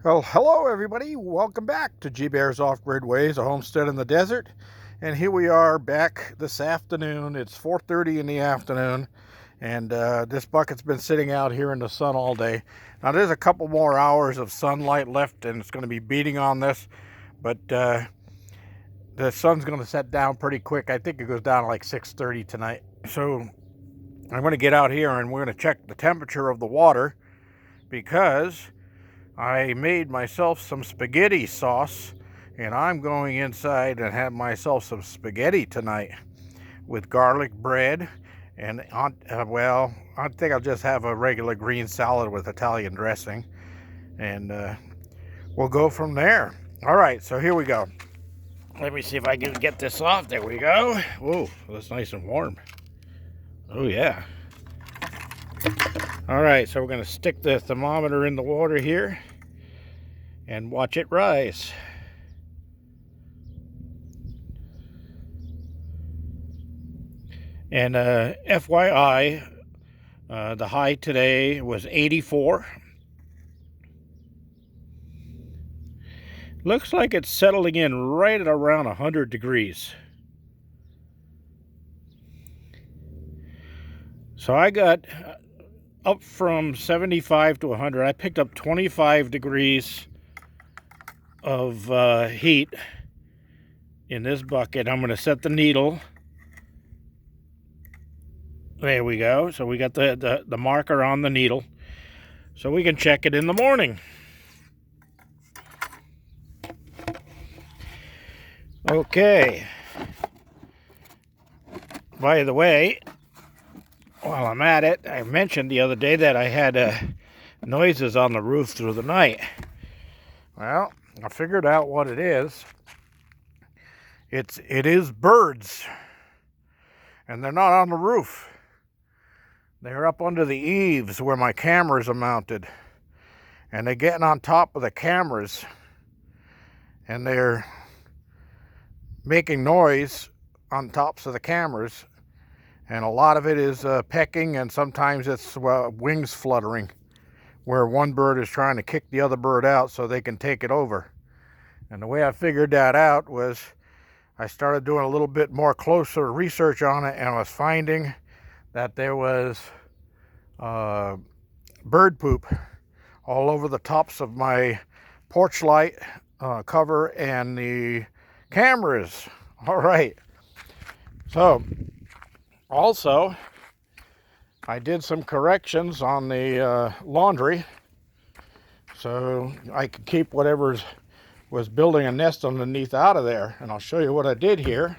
Well, hello everybody. Welcome back to G Bear's Off-Grid Ways, a homestead in the desert. And here we are back this afternoon. It's 4:30 in the afternoon, and this bucket's been sitting out here in the sun all day. Now there's a couple more hours of sunlight left, and it's going to be beating on this, but the sun's going to set down pretty quick. I think it goes down like 6:30 tonight. So I'm going to get out here and we're going to check the temperature of the water because I made myself some spaghetti sauce, and I'm going inside and have myself some spaghetti tonight with garlic bread. And well, I think I'll just have a regular green salad with Italian dressing, and we'll go from there. All right, so here we go. Let me see if I can get this off. There we go. Whoa, that's nice and warm. Oh yeah. All right, so we're going to stick the thermometer in the water here and watch it rise. And FYI, the high today was 84. Looks like it's settling in right at around 100 degrees. So I got up from 75 to 100. I picked up 25 degrees of heat in this bucket. I'm going to set the needle. There we go. So we got the marker on the needle, so we can check it in the morning. Okay. By the way, while I'm at it, I mentioned the other day that I had noises on the roof through the night. Well, I figured out what it is. It is birds, and they're not on the roof. They're up under the eaves where my cameras are mounted, and they're getting on top of the cameras, and they're making noise on tops of the cameras, and a lot of it is pecking, and sometimes it's wings fluttering, where one bird is trying to kick the other bird out so they can take it over. And the way I figured that out was I started doing a little bit more closer research on it, and I was finding that there was bird poop all over the tops of my porch light cover and the cameras. All right. So also, I did some corrections on the laundry so I could keep whatever was building a nest underneath out of there. And I'll show you what I did here.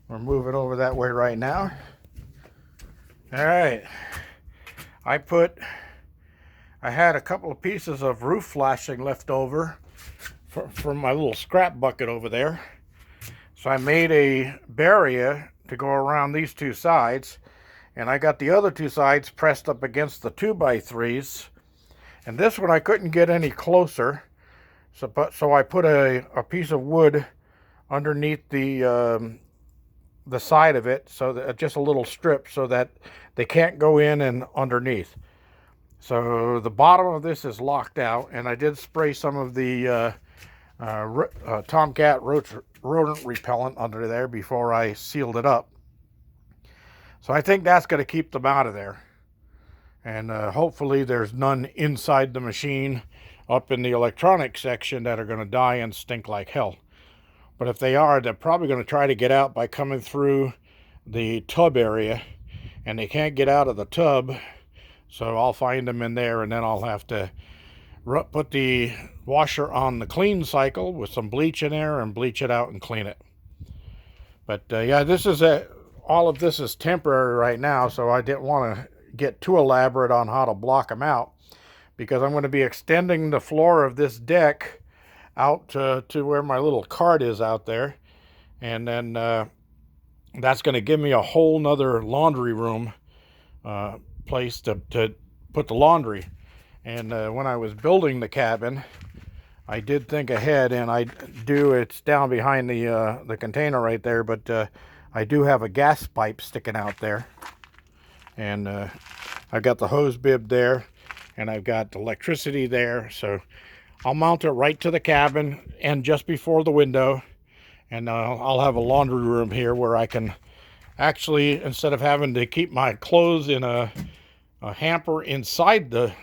We're moving over that way right now. All right. I had a couple of pieces of roof flashing left over from my little scrap bucket over there. So I made a barrier to go around these two sides, and I got the other two sides pressed up against the 2x3s. And this one I couldn't get any closer, so I put a piece of wood underneath the side of it, so that just a little strip, so that they can't go in and underneath. So the bottom of this is locked out, and I did spray some of the Tomcat rodent repellent under there before I sealed it up. So I think that's going to keep them out of there, and hopefully there's none inside the machine up in the electronics section that are going to die and stink like hell. But if they are, they're probably going to try to get out by coming through the tub area, and they can't get out of the tub, so I'll find them in there, and then I'll have to put the washer on the clean cycle with some bleach in there and bleach it out and clean it. But yeah, all of this is temporary right now, so I didn't want to get too elaborate on how to block them out, because I'm going to be extending the floor of this deck out to where my little cart is out there, and then that's going to give me a whole nother laundry room place to put the laundry. And when I was building the cabin, I did think ahead, and it's down behind the container right there, but I do have a gas pipe sticking out there, and I've got the hose bib there, and I've got electricity there, so I'll mount it right to the cabin and just before the window. And I'll have a laundry room here where I can actually, instead of having to keep my clothes in a hamper inside the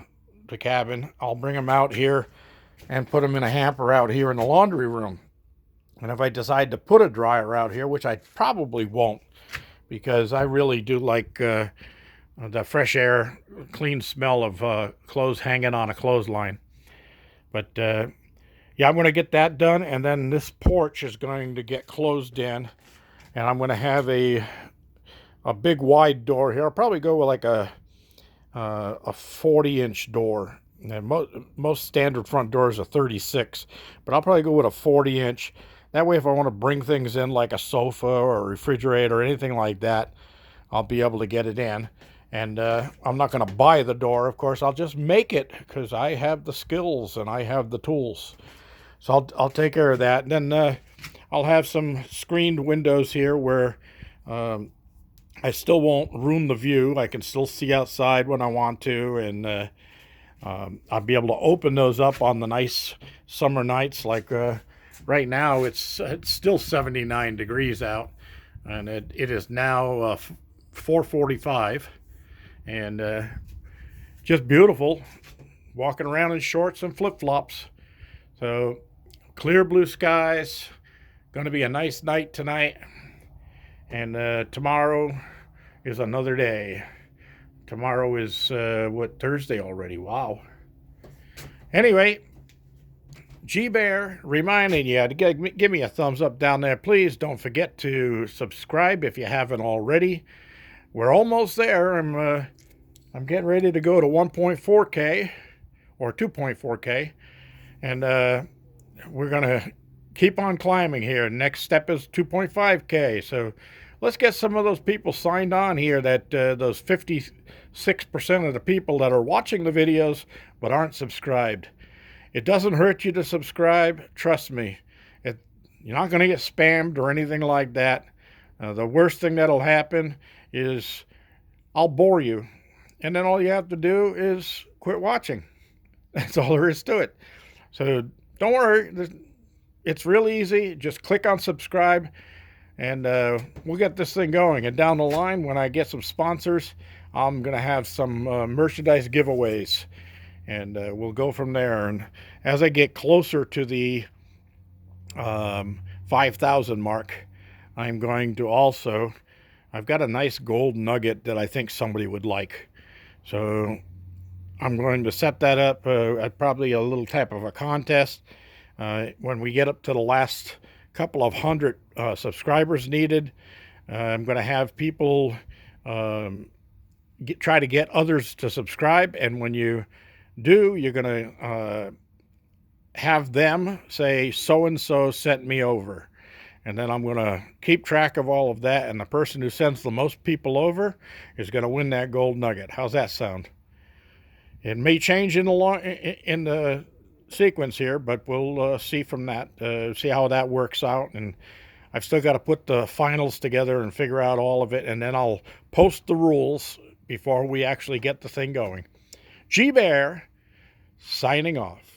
cabin, I'll bring them out here and put them in a hamper out here in the laundry room. And if I decide to put a dryer out here, which I probably won't, because I really do like the fresh air, clean smell of clothes hanging on a clothesline. But yeah, I'm going to get that done, and then this porch is going to get closed in, and I'm going to have a big wide door here. I'll probably go with like a 40-inch door. And most standard front doors are 36, but I'll probably go with a 40-inch. That way, if I want to bring things in like a sofa or a refrigerator or anything like that, I'll be able to get it in. And I'm not going to buy the door, of course. I'll just make it because I have the skills and I have the tools. So I'll take care of that. And then I'll have some screened windows here where I still won't ruin the view. I can still see outside when I want to, and I'll be able to open those up on the nice summer nights. Like right now, it's still 79 degrees out, and it is now 4:45, and just beautiful. Walking around in shorts and flip-flops. So clear blue skies. Going to be a nice night tonight, and tomorrow is another day. Tomorrow is, Thursday already? Wow. Anyway, G-Bear reminding you to give me a thumbs up down there. Please don't forget to subscribe if you haven't already. We're almost there. I'm getting ready to go to 1.4K or 2.4K. And we're going to keep on climbing here. Next step is 2.5K. So let's get some of those people signed on here, that those 56% of the people that are watching the videos but aren't subscribed. It doesn't hurt you to subscribe. Trust me. You're not going to get spammed or anything like that. The worst thing that'll happen is I'll bore you. And then all you have to do is quit watching. That's all there is to it. So don't worry. It's real easy. Just click on subscribe. And we'll get this thing going. And down the line, when I get some sponsors, I'm going to have some merchandise giveaways. And we'll go from there. And as I get closer to the 5,000 mark, I'm going to also, I've got a nice gold nugget that I think somebody would like. So I'm going to set that up at probably a little type of a contest. When we get up to the last couple of hundred subscribers needed, I'm going to have people try to get others to subscribe, and when you do, you're going to have them say, so-and-so sent me over, and then I'm going to keep track of all of that, and the person who sends the most people over is going to win that gold nugget. How's that sound? It may change in the sequence here, but we'll see from that, see how that works out. And I've still got to put the finals together and figure out all of it, and then I'll post the rules before we actually get the thing going. G-Bear signing off.